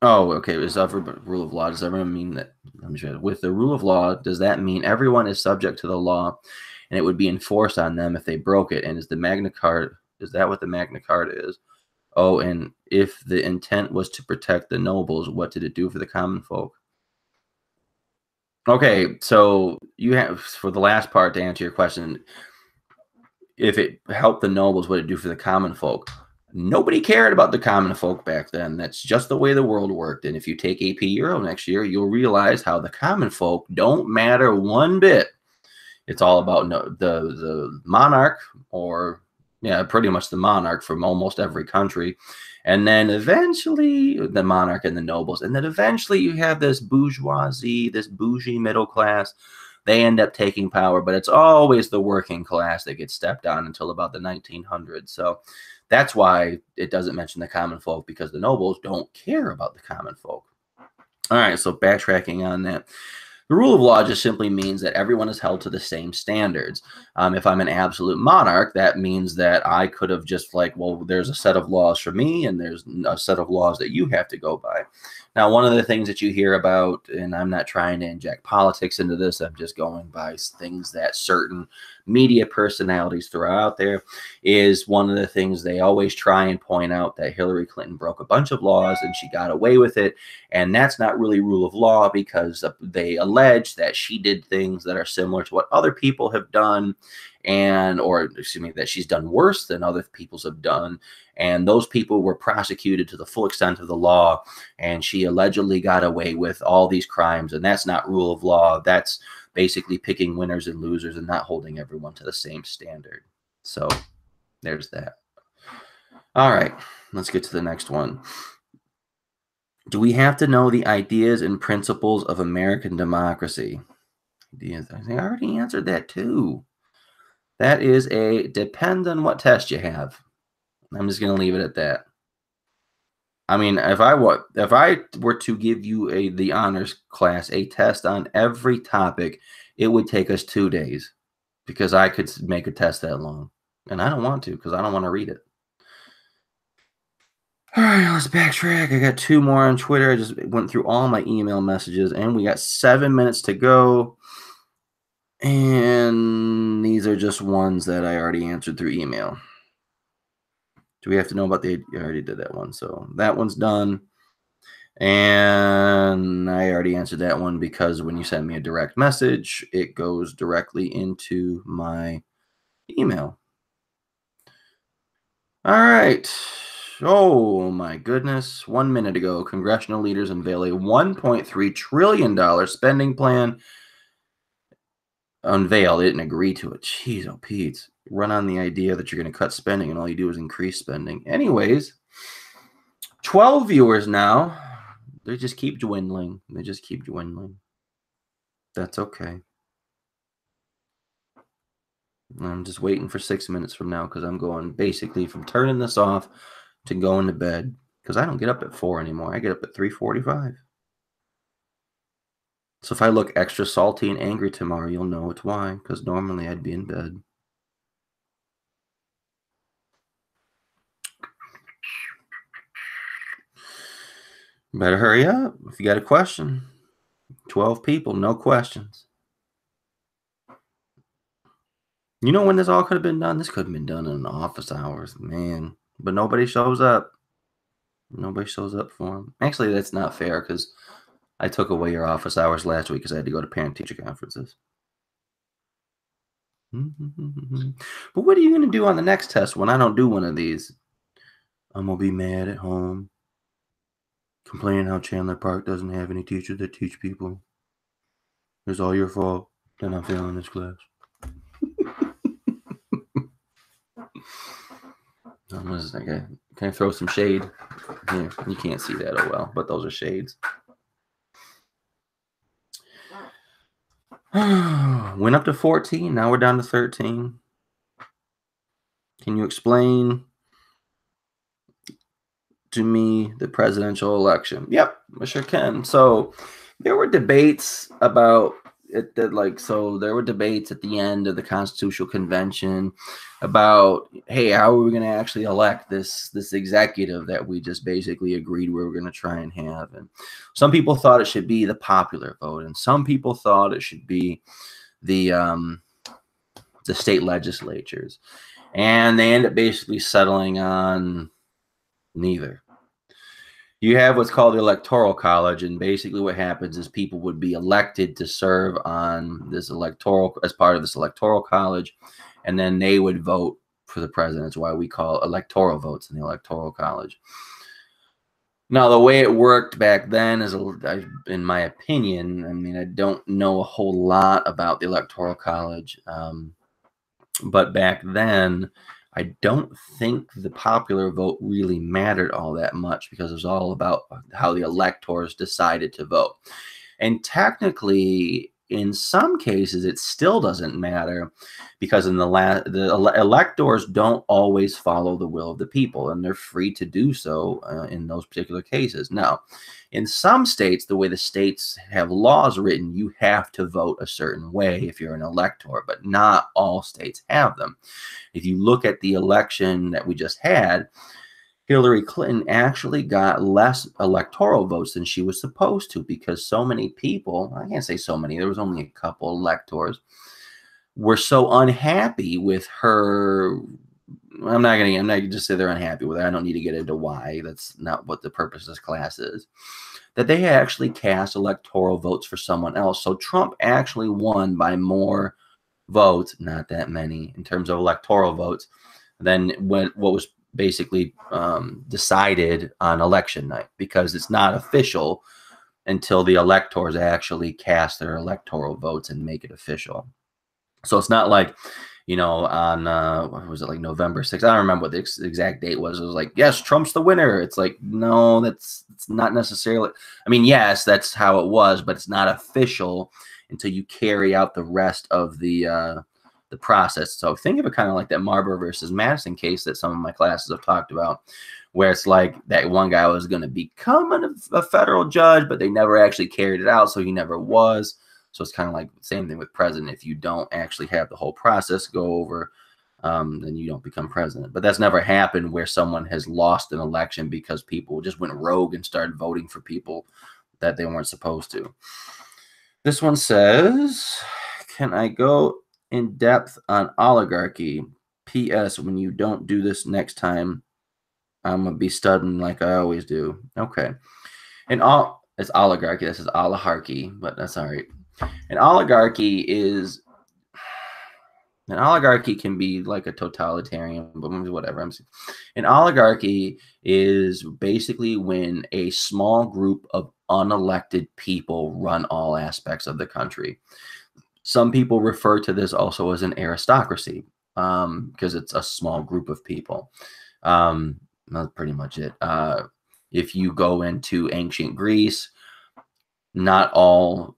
Oh, okay. Rule of law, does everyone mean that? Let me try it. With the rule of law, does that mean everyone is subject to the law, and it would be enforced on them if they broke it? And is that what the Magna Carta is? Oh, and if the intent was to protect the nobles, what did it do for the common folk? Okay, so you have, for the last part, to answer your question, if it helped the nobles, what did it do for the common folk? Nobody cared about the common folk back then. That's just the way the world worked. And if you take AP Euro next year, you'll realize how the common folk don't matter one bit. It's all about the monarch, or yeah, pretty much the monarch from almost every country. And then eventually the monarch and the nobles. And then eventually you have this bourgeoisie, this bougie middle class. They end up taking power, but it's always the working class that gets stepped on until about the 1900s. So that's why it doesn't mention the common folk, because the nobles don't care about the common folk. All right, so backtracking on that. The rule of law just simply means that everyone is held to the same standards. If I'm an absolute monarch, that means that I could have just well, there's a set of laws for me, and there's a set of laws that you have to go by. Now, one of the things that you hear about, and I'm not trying to inject politics into this, I'm just going by things that certain media personalities throw out there, is one of the things they always try and point out that Hillary Clinton broke a bunch of laws and she got away with it. And that's not really rule of law, because they allege that she did things that are similar to what other people have done, that she's done worse than other people's have done. And those people were prosecuted to the full extent of the law, and she allegedly got away with all these crimes. And that's not rule of law. That's basically picking winners and losers and not holding everyone to the same standard. So there's that. All right, let's get to the next one. Do we have to know the ideas and principles of American democracy? I think I already answered that too. That is depends on what test you have. I'm just going to leave it at that. I mean, if I were to give you the honors class a test on every topic, it would take us 2 days, because I could make a test that long, and I don't want to, because I don't want to read it. All right, let's backtrack. I got 2 more on Twitter. I just went through all my email messages, and we got 7 minutes to go. And these are just ones that I already answered through email. Do we have to know about I already did that one, so that one's done. And I already answered that one, because when you send me a direct message, it goes directly into my email. All right. Oh my goodness. 1 minute ago, congressional leaders unveil a $1.3 trillion spending plan. Unveil, they didn't agree to it. Jeez, oh Pete. Run on the idea that you're going to cut spending, and all you do is increase spending. Anyways, 12 viewers now. They just keep dwindling. They just keep dwindling. That's okay. I'm just waiting for 6 minutes from now, because I'm going basically from turning this off to going to bed, because I don't get up at 4 anymore. I get up at 3:45. So if I look extra salty and angry tomorrow, you'll know it's why, because normally I'd be in bed. Better hurry up if you got a question. 12 people, no questions. You know when this all could have been done? This could have been done in office hours, man. But nobody shows up. Nobody shows up for them. Actually, that's not fair, because I took away your office hours last week because I had to go to parent-teacher conferences. But what are you going to do on the next test when I don't do one of these? I'm going to be mad at home, complaining how Chandler Park doesn't have any teachers that teach people. It's all your fault that I'm failing this class. Can I throw some shade? Here, you can't see that oh well, but those are shades. Went up to 14. Now we're down to 13. Can you explain to me the presidential election? Yep, I sure can. So there were debates about it that there were debates at the end of the Constitutional Convention about, hey, how are we going to actually elect this executive that we just basically agreed we were going to try and have? And some people thought it should be the popular vote, and some people thought it should be the state legislatures, and they end up basically settling on neither. You have what's called the Electoral College, and basically what happens is people would be elected to serve on this as part of this Electoral College, and then they would vote for the president. That's why we call electoral votes in the Electoral College. Now, the way it worked back then is, in my opinion, I mean, I don't know a whole lot about the Electoral College, but back then, I don't think the popular vote really mattered all that much, because it was all about how the electors decided to vote. And technically, in some cases, it still doesn't matter, because the electors don't always follow the will of the people, and they're free to do so in those particular cases. Now, in some states, the way the states have laws written, you have to vote a certain way if you're an elector, but not all states have them. If you look at the election that we just had, Hillary Clinton actually got less electoral votes than she was supposed to, because so many people, I can't say so many, there was only a couple electors, were so unhappy with her. I'm not gonna just say they're unhappy with her. I don't need to get into why. That's not what the purpose of this class is. That they actually cast electoral votes for someone else. So Trump actually won by more votes, not that many in terms of electoral votes, than what was basically decided on election night, because it's not official until the electors actually cast their electoral votes and make it official. So it's not like, on what was it, like November 6th? I don't remember what the exact date was. It was like, yes, Trump's the winner. It's like, no, it's not necessarily. I mean, yes, that's how it was, but it's not official until you carry out the rest of the process. So think of it kind of like that Marbury versus Madison case that some of my classes have talked about, where it's like that one guy was going to become a federal judge, but they never actually carried it out, so he never was. So it's kind of like the same thing with president. If you don't actually have the whole process go over, then you don't become president. But that's never happened where someone has lost an election because people just went rogue and started voting for people that they weren't supposed to. This one says, can I go in depth on oligarchy? P.S. When you don't do this next time, I'm going to be studying like I always do. Okay. And it's oligarchy. This is oligarchy, but that's all right. An oligarchy can be like a totalitarian, but whatever. An oligarchy is basically when a small group of unelected people run all aspects of the country. Some people refer to this also as an aristocracy, because it's a small group of people. That's pretty much it. If you go into ancient Greece, not all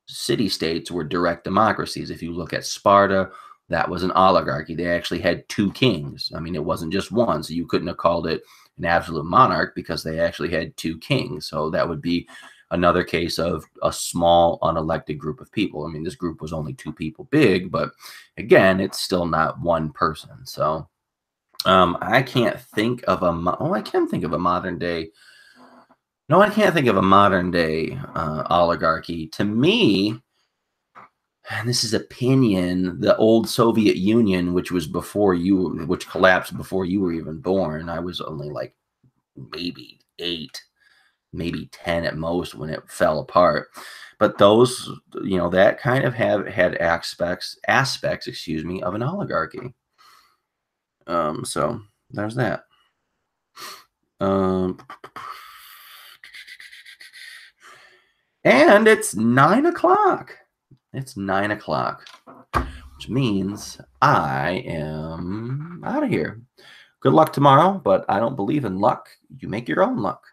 city-states were direct democracies. If you look at Sparta, that was an oligarchy. They actually had two kings. I mean, it wasn't just one, so you couldn't have called it an absolute monarch because they actually had two kings. So that would be another case of a small unelected group of people. I mean, this group was only two people big, but again, it's still not one person. So I can't think of I can think of a modern day. No, I can't think of a modern day oligarchy. To me, and this is opinion, the old Soviet Union, which collapsed before you were even born. I was only like maybe 8, maybe 10 at most when it fell apart. But those, that kind of had aspects, of an oligarchy. So there's that. And it's 9 o'clock. It's 9 o'clock, which means I am out of here. Good luck tomorrow, but I don't believe in luck. You make your own luck.